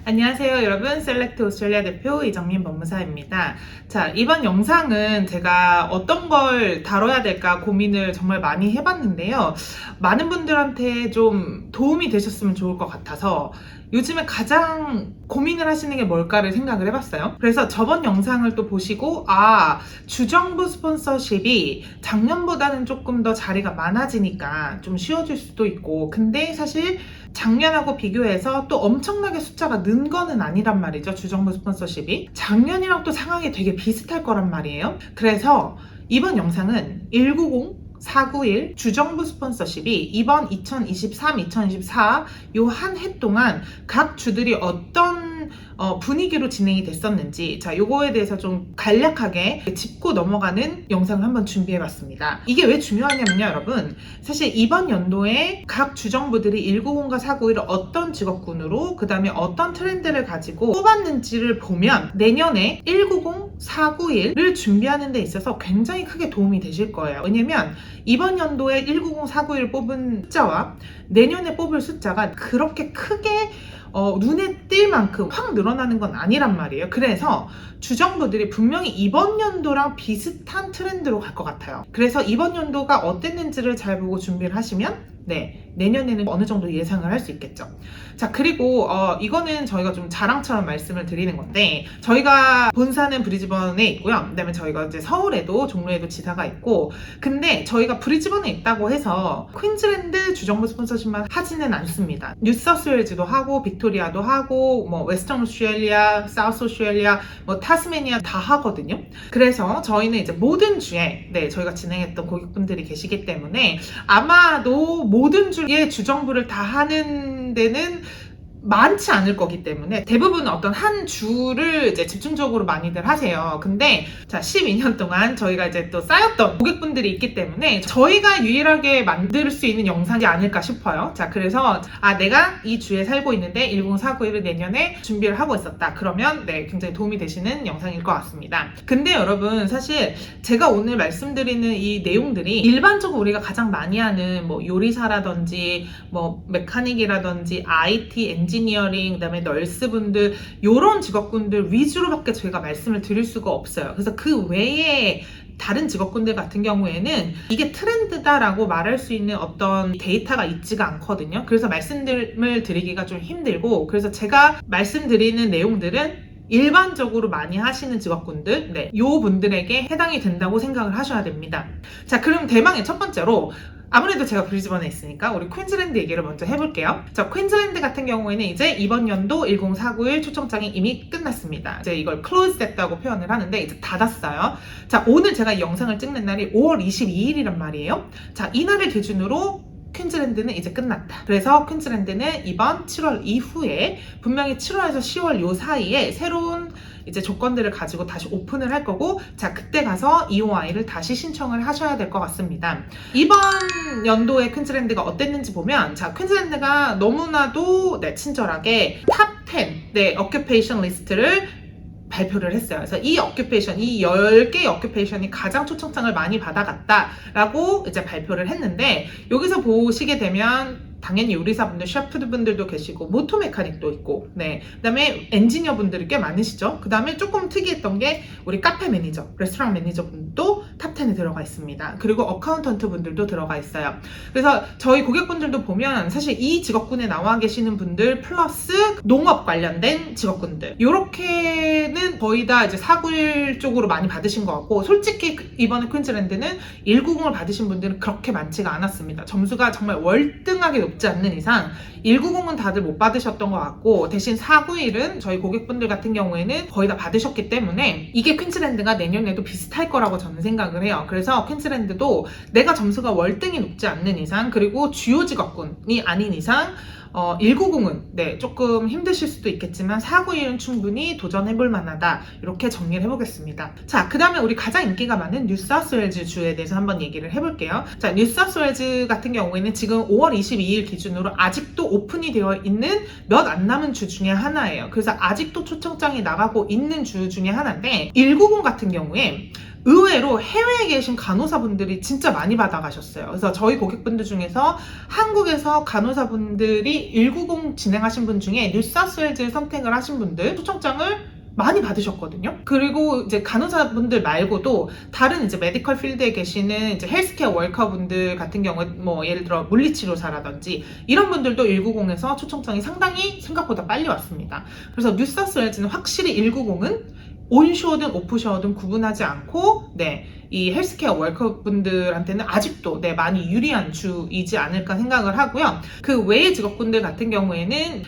안녕하세요 여러분, 셀렉트 오스트레일리아 대표 이정민 법무사입니다. 자, 이번 영상은 제가 어떤 걸 다뤄야 될까 고민을 정말 많이 해봤는데요. 많은 분들한테 좀 도움이 되셨으면 좋을 것 같아서 요즘에 가장 고민을 하시는 게 뭘까를 생각을 해봤어요. 그래서 저번 영상을 또 보시고 주정부 스폰서십이 작년보다는 조금 더 자리가 많아지니까 좀 쉬워질 수도 있고, 근데 사실 작년하고 비교해서 또 엄청나게 숫자가 는 거는 아니란 말이죠. 주정부 스폰서십이 작년이랑 또 상황이 되게 비슷할 거란 말이에요. 그래서 이번 영상은 190-491 주정부 스폰서십이 이번 2023, 2024 요 한 해 동안 각 주들이 어떤 분위기로 진행이 됐었는지, 자, 요거에 대해서 좀 간략하게 짚고 넘어가는 영상을 한번 준비해봤습니다. 이게 왜 중요하냐면요, 여러분. 사실 이번 연도에 각 주정부들이 190과 491을 어떤 직업군으로, 그 다음에 어떤 트렌드를 가지고 뽑았는지를 보면 내년에 190, 491을 준비하는 데 있어서 굉장히 크게 도움이 되실 거예요. 왜냐면 이번 연도에 190, 491 뽑은 숫자와 내년에 뽑을 숫자가 그렇게 크게 눈에 띌 만큼 확 늘어나는 건 아니란 말이에요. 그래서 주정부들이 분명히 이번 연도랑 비슷한 트렌드로 갈 것 같아요. 그래서 이번 연도가 어땠는지를 잘 보고 준비를 하시면 내년에는 어느 정도 예상을 할 수 있겠죠. 자, 그리고 이거는 저희가 좀 자랑처럼 말씀을 드리는 건데, 저희가 본사는 브리즈번에 있고요. 그다음에 저희가 이제 서울에도 종로에도 지사가 있고, 근데 저희가 브리즈번에 있다고 해서 퀸즐랜드 주정부 스폰서십만 하지는 않습니다. 뉴사우스웨일즈도 하고, 빅토리아도 하고, 뭐 웨스턴 오스트레일리아, 사우스 오스트레일리아, 뭐 타스메니아 다 하거든요. 그래서 저희는 이제 모든 주에 저희가 진행했던 고객분들이 계시기 때문에 아마도 모든 주의 주정부를 다 하는 데는 많지 않을 거기 때문에 대부분 어떤 한 주를 이제 집중적으로 많이들 하세요. 근데 자, 12년 동안 저희가 이제 또 쌓였던 고객분들이 있기 때문에 저희가 유일하게 만들 수 있는 영상이 아닐까 싶어요. 자, 그래서 내가 이 주에 살고 있는데 10491을 내년에 준비를 하고 있었다. 그러면 굉장히 도움이 되시는 영상일 것 같습니다. 근데 여러분, 사실 제가 오늘 말씀드리는 이 내용들이 일반적으로 우리가 가장 많이 하는 뭐 요리사라든지 뭐 메카닉이라든지 IT, 엔지니어링, 그다음에 널스분들, 요런 직업군들 위주로밖에 저희가 말씀을 드릴 수가 없어요. 그래서 그 외에 다른 직업군들 같은 경우에는 이게 트렌드다라고 말할 수 있는 어떤 데이터가 있지가 않거든요. 그래서 말씀을 드리기가 좀 힘들고, 그래서 제가 말씀드리는 내용들은 일반적으로 많이 하시는 직업군들, 요 분들에게 해당이 된다고 생각을 하셔야 됩니다. 자, 그럼 대망의 첫 번째로, 아무래도 제가 브리즈번에 있으니까 우리 퀸즐랜드 얘기를 먼저 해볼게요. 자, 퀸즐랜드 같은 경우에는 이제 이번 연도 10491 초청장이 이미 끝났습니다. 이제 이걸 클로즈 됐다고 표현을 하는데 이제 닫았어요. 자, 오늘 제가 이 영상을 찍는 날이 5월 22일이란 말이에요. 자, 이날을 기준으로 퀸즐랜드는 이제 끝났다. 그래서 퀸즐랜드는 이번 7월 이후에 분명히 7월에서 10월 요 사이에 새로운 이제 조건들을 가지고 다시 오픈을 할 거고, 자, 그때 가서 EOI를 다시 신청을 하셔야 될 것 같습니다. 이번 연도의 퀸즐랜드가 어땠는지 보면, 자, 퀸즐랜드가 너무나도 친절하게 탑 10 어큐페이션 리스트를 발표를 했어요. 그래서 이 10개의 어큐페이션이 가장 초청장을 많이 받아갔다라고 이제 발표를 했는데, 여기서 보시게 되면 당연히 요리사분들, 셰프분들도 계시고, 모토 메카닉도 있고, 그 다음에 엔지니어 분들이 꽤 많으시죠. 그 다음에 조금 특이했던 게 우리 카페 매니저, 레스토랑 매니저 분도 탑 10에 들어가 있습니다. 그리고 어카운턴트 분들도 들어가 있어요. 그래서 저희 고객분들도 보면 사실 이 직업군에 나와 계시는 분들 플러스 농업 관련된 직업군들, 요렇게는 거의 다 이제 491 쪽으로 많이 받으신 것 같고, 솔직히 이번에 퀸즐랜드는 190을 받으신 분들은 그렇게 많지가 않았습니다. 점수가 정말 월등하게 높지 않는 이상 190은 다들 못 받으셨던 것 같고, 대신 491은 저희 고객분들 같은 경우에는 거의 다 받으셨기 때문에 이게 퀸즐랜드가 내년에도 비슷할 거라고 저는 생각을 해요. 그래서 퀸즐랜드도 내가 점수가 월등히 높지 않는 이상, 그리고 주요 직업군이 아닌 이상 190은 조금 힘드실 수도 있겠지만 491은 충분히 도전해볼 만하다, 이렇게 정리를 해보겠습니다. 자, 그 다음에 우리 가장 인기가 많은 뉴사우스웨일즈 주에 대해서 한번 얘기를 해볼게요. 자, 뉴사우스웨일즈 같은 경우에는 지금 5월 22일 기준으로 아직도 오픈이 되어 있는 몇 안 남은 주 중에 하나예요. 그래서 아직도 초청장이 나가고 있는 주 중에 하나인데, 190 같은 경우에 의외로 해외에 계신 간호사분들이 진짜 많이 받아가셨어요. 그래서 저희 고객분들 중에서 한국에서 간호사분들이 190 진행하신 분 중에 뉴사우스웨일즈 선택을 하신 분들 초청장을 많이 받으셨거든요. 그리고 이제 간호사분들 말고도 다른 이제 메디컬 필드에 계시는 이제 헬스케어 워커분들 같은 경우에 뭐 예를 들어 물리치료사라든지 이런 분들도 190에서 초청장이 상당히 생각보다 빨리 왔습니다. 그래서 뉴사우스웨일즈는 확실히 190은 온쇼어든 오프쇼어든 구분하지 않고 이 헬스케어 워커분들한테는 아직도 많이 유리한 주이지 않을까 생각을 하고요. 그 외의 직업군들 같은 경우에는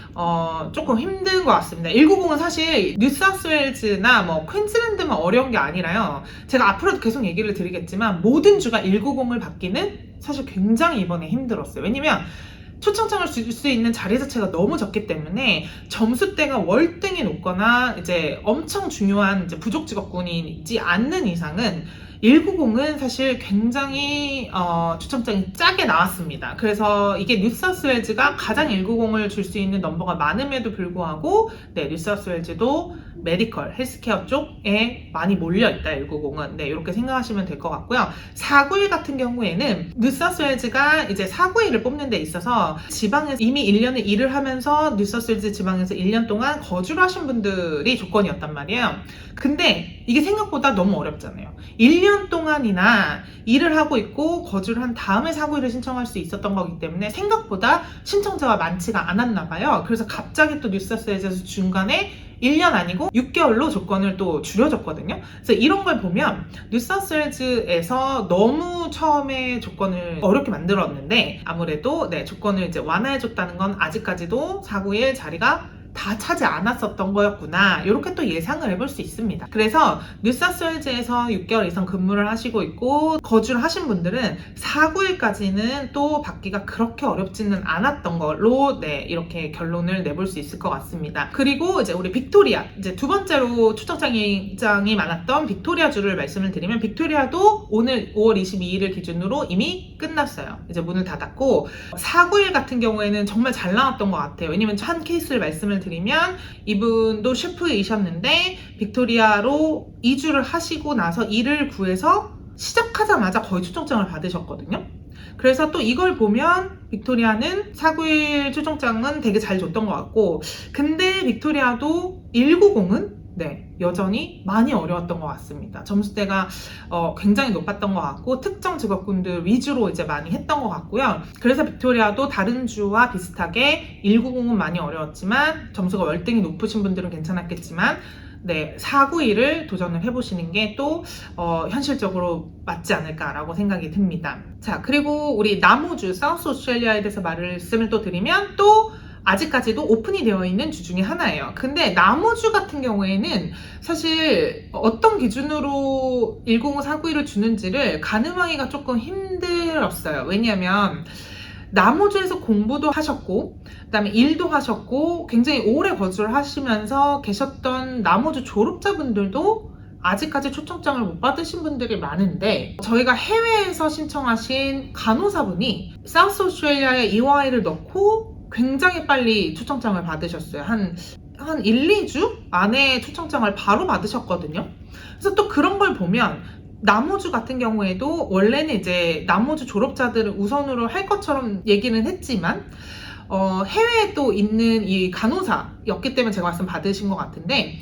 조금 힘든 것 같습니다. 190은 사실 뉴사우스웨일즈나 뭐 퀸즐랜드만 어려운 게 아니라요. 제가 앞으로도 계속 얘기를 드리겠지만 모든 주가 190을 받기는 사실 굉장히 이번에 힘들었어요. 왜냐면 초청장을 줄 수 있는 자리 자체가 너무 적기 때문에 점수대가 월등히 높거나 이제 엄청 중요한 이제 부족 직업군이지 않는 이상은 190은 사실 굉장히 초청장이 짜게 나왔습니다. 그래서 이게 뉴사우스웨일즈가 가장 190을 줄 수 있는 넘버가 많음에도 불구하고 뉴사우스웨일즈도 메디컬, 헬스케어 쪽에 많이 몰려있다 190은 이렇게 생각하시면 될 것 같고요. 491 같은 경우에는 뉴사우스웨일즈가 이제 491을 뽑는 데 있어서 지방에서 이미 1년을 일을 하면서 뉴사우스웨일즈 지방에서 1년 동안 거주를 하신 분들이 조건이었단 말이에요. 근데 이게 생각보다 너무 어렵잖아요. 1년 동안이나 일을 하고 있고 거주를 한 다음에 491을 신청할 수 있었던 거기 때문에 생각보다 신청자가 많지가 않았나 봐요. 그래서 갑자기 또 뉴사우스웨일즈에서 중간에 1년 아니고 6개월로 조건을 또 줄여줬거든요. 그래서 이런 걸 보면 뉴사우스웨일즈에서 너무 처음에 조건을 어렵게 만들었는데 아무래도 조건을 이제 완화해줬다는 건 아직까지도 491 자리가 다 차지 않았었던 거였구나 이렇게 또 예상을 해볼 수 있습니다. 그래서 뉴사우스웨일즈에서 6개월 이상 근무를 하시고 있고 거주를 하신 분들은 491까지는 또 받기가 그렇게 어렵지는 않았던 걸로 이렇게 결론을 내볼 수 있을 것 같습니다. 그리고 이제 우리 빅토리아 이제 두 번째로 초청장이 많았던 빅토리아주를 말씀을 드리면 빅토리아도 오늘 5월 22일을 기준으로 이미 끝났어요. 이제 문을 닫았고 491 같은 경우에는 정말 잘 나왔던 것 같아요. 왜냐면 한 케이스를 말씀을 드리면 이분도 셰프이셨는데 빅토리아로 이주를 하시고 나서 일을 구해서 시작하자마자 거의 초청장을 받으셨거든요. 그래서 또 이걸 보면 빅토리아는 491 초청장은 되게 잘 줬던 것 같고 근데 빅토리아도 190은 여전히 많이 어려웠던 것 같습니다. 점수대가 굉장히 높았던 것 같고 특정 직업군들 위주로 이제 많이 했던 것 같고요. 그래서 빅토리아도 다른 주와 비슷하게 190은 많이 어려웠지만 점수가 월등히 높으신 분들은 괜찮았겠지만 491을 도전을 해보시는 게 또 현실적으로 맞지 않을까라고 생각이 듭니다. 자, 그리고 우리 남호주 사우스 오스트레일리아에 대해서 말씀을 또 드리면 또 아직까지도 오픈이 되어 있는 주 중에 하나예요. 근데 남호주 같은 경우에는 사실 어떤 기준으로 105, 491을 주는지를 가늠하기가 조금 힘들었어요. 왜냐하면 남호주에서 공부도 하셨고 그다음에 일도 하셨고 굉장히 오래 거주를 하시면서 계셨던 남호주 졸업자분들도 아직까지 초청장을 못 받으신 분들이 많은데 저희가 해외에서 신청하신 간호사분이 사우스 오스트레일리아에 EY를 넣고 굉장히 빨리 초청장을 받으셨어요. 한 1, 2주 안에 초청장을 바로 받으셨거든요. 그래서 또 그런 걸 보면 남호주 같은 경우에도 원래는 이제 남호주 졸업자들을 우선으로 할 것처럼 얘기는 했지만 해외에 또 있는 이 간호사였기 때문에 제가 말씀 받으신 것 같은데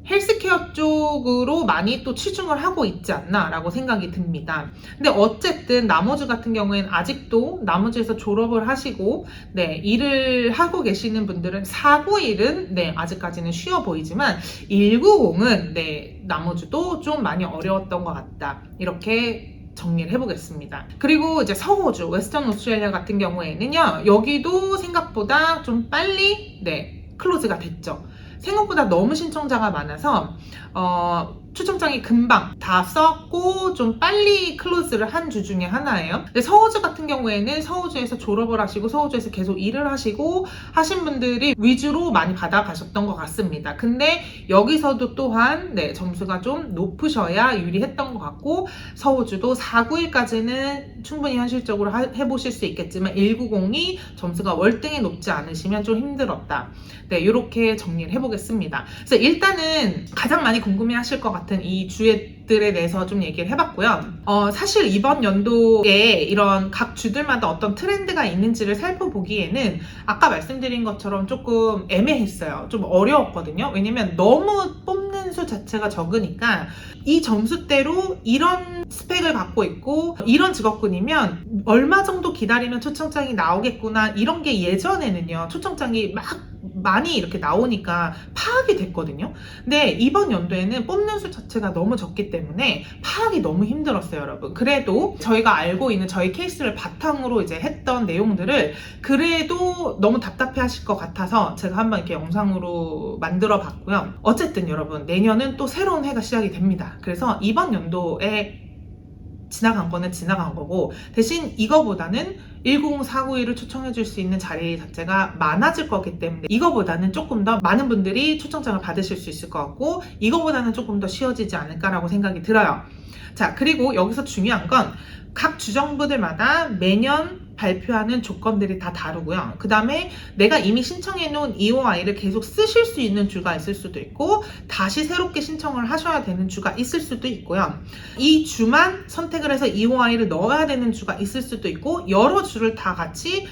헬스케어 쪽으로 많이 또 치중을 하고 있지 않나 라고 생각이 듭니다. 근데 어쨌든 남호주 같은 경우에는 아직도 남호주에서 졸업을 하시고 일을 하고 계시는 분들은 491은 아직까지는 쉬워 보이지만 190은 남호주도 좀 많이 어려웠던 것 같다 이렇게 정리를 해보겠습니다. 그리고 이제 서호주 웨스턴 오스트레일리아 같은 경우에는요 여기도 생각보다 좀 빨리 클로즈가 됐죠. 생각보다 너무 신청자가 많아서 초청장이 금방 다 썼고 좀 빨리 클로즈를 한 주 중에 하나예요. 근데 서호주 같은 경우에는 서호주에서 졸업을 하시고 서호주에서 계속 일을 하시고 하신 분들이 위주로 많이 받아가셨던 것 같습니다. 근데 여기서도 또한 점수가 좀 높으셔야 유리했던 것 같고 서호주도 491까지는 충분히 현실적으로 해보실 수 있겠지만 190이 점수가 월등히 높지 않으시면 좀 힘들었다. 이렇게 정리를 해보겠습니다. 그래서 일단은 가장 많이 궁금해 하실 것 같은 이 주들에 대해서 좀 얘기를 해봤고요. 사실 이번 연도에 이런 각 주들마다 어떤 트렌드가 있는지를 살펴보기에는 아까 말씀드린 것처럼 조금 애매했어요. 좀 어려웠거든요. 왜냐면 너무 뽑는 수 자체가 적으니까 이 점수대로 이런 스펙을 갖고 있고 이런 직업군이면 얼마 정도 기다리면 초청장이 나오겠구나, 이런 게 예전에는요 초청장이 막 많이 이렇게 나오니까 파악이 됐거든요. 근데 이번 연도에는 뽑는 수 자체가 너무 적기 때문에 파악이 너무 힘들었어요, 여러분. 그래도 저희가 알고 있는 저희 케이스를 바탕으로 이제 했던 내용들을 그래도 너무 답답해 하실 것 같아서 제가 한번 이렇게 영상으로 만들어 봤고요. 어쨌든 여러분, 내년은 또 새로운 해가 시작이 됩니다. 그래서 이번 연도에 지나간 거는 지나간 거고, 대신 이거보다는 190, 491을 초청해 줄 수 있는 자리 자체가 많아질 거기 때문에 이거보다는 조금 더 많은 분들이 초청장을 받으실 수 있을 것 같고, 이거보다는 조금 더 쉬워지지 않을까라고 생각이 들어요. 자, 그리고 여기서 중요한 건 각 주정부들마다 매년 발표하는 조건들이 다 다르고요. 그 다음에 내가 이미 신청해 놓은 EOI를 계속 쓰실 수 있는 주가 있을 수도 있고, 다시 새롭게 신청을 하셔야 되는 주가 있을 수도 있고요. 이 주만 선택을 해서 EOI를 넣어야 되는 주가 있을 수도 있고, 여러 주를 다 같이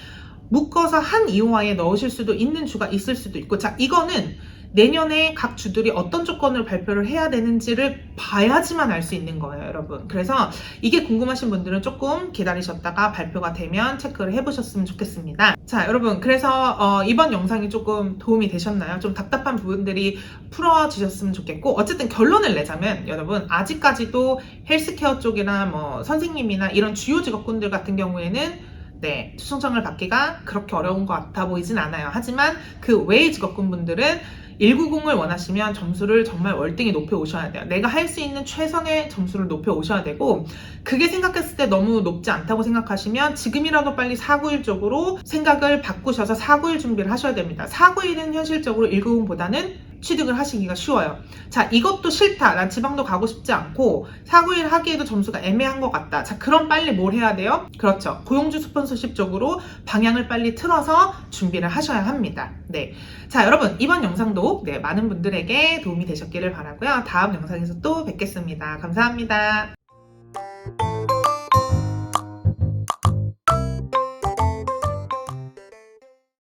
묶어서 한 EOI에 넣으실 수도 있는 주가 있을 수도 있고, 자, 이거는 내년에 각 주들이 어떤 조건을 발표를 해야 되는지를 봐야지만 알 수 있는 거예요, 여러분. 그래서 이게 궁금하신 분들은 조금 기다리셨다가 발표가 되면 체크를 해보셨으면 좋겠습니다. 자, 여러분, 그래서 이번 영상이 조금 도움이 되셨나요? 좀 답답한 부분들이 풀어지셨으면 좋겠고, 어쨌든 결론을 내자면 여러분, 아직까지도 헬스케어 쪽이나 뭐 선생님이나 이런 주요 직업군들 같은 경우에는 초청장을 받기가 그렇게 어려운 것 같아 보이진 않아요. 하지만 그 외의 직업군분들은 190을 원하시면 점수를 정말 월등히 높여 오셔야 돼요. 내가 할 수 있는 최선의 점수를 높여 오셔야 되고, 그게 생각했을 때 너무 높지 않다고 생각하시면 지금이라도 빨리 491 쪽으로 생각을 바꾸셔서 491 준비를 하셔야 됩니다. 491은 현실적으로 190보다는 취득을 하시기가 쉬워요. 자, 이것도 싫다, 난 지방도 가고 싶지 않고 491 하기에도 점수가 애매한 것 같다. 자, 그럼 빨리 뭘 해야 돼요? 그렇죠, 고용주 스폰서십 쪽으로 방향을 빨리 틀어서 준비를 하셔야 합니다. 네, 자, 여러분, 이번 영상도 많은 분들에게 도움이 되셨기를 바라고요. 다음 영상에서 또 뵙겠습니다. 감사합니다.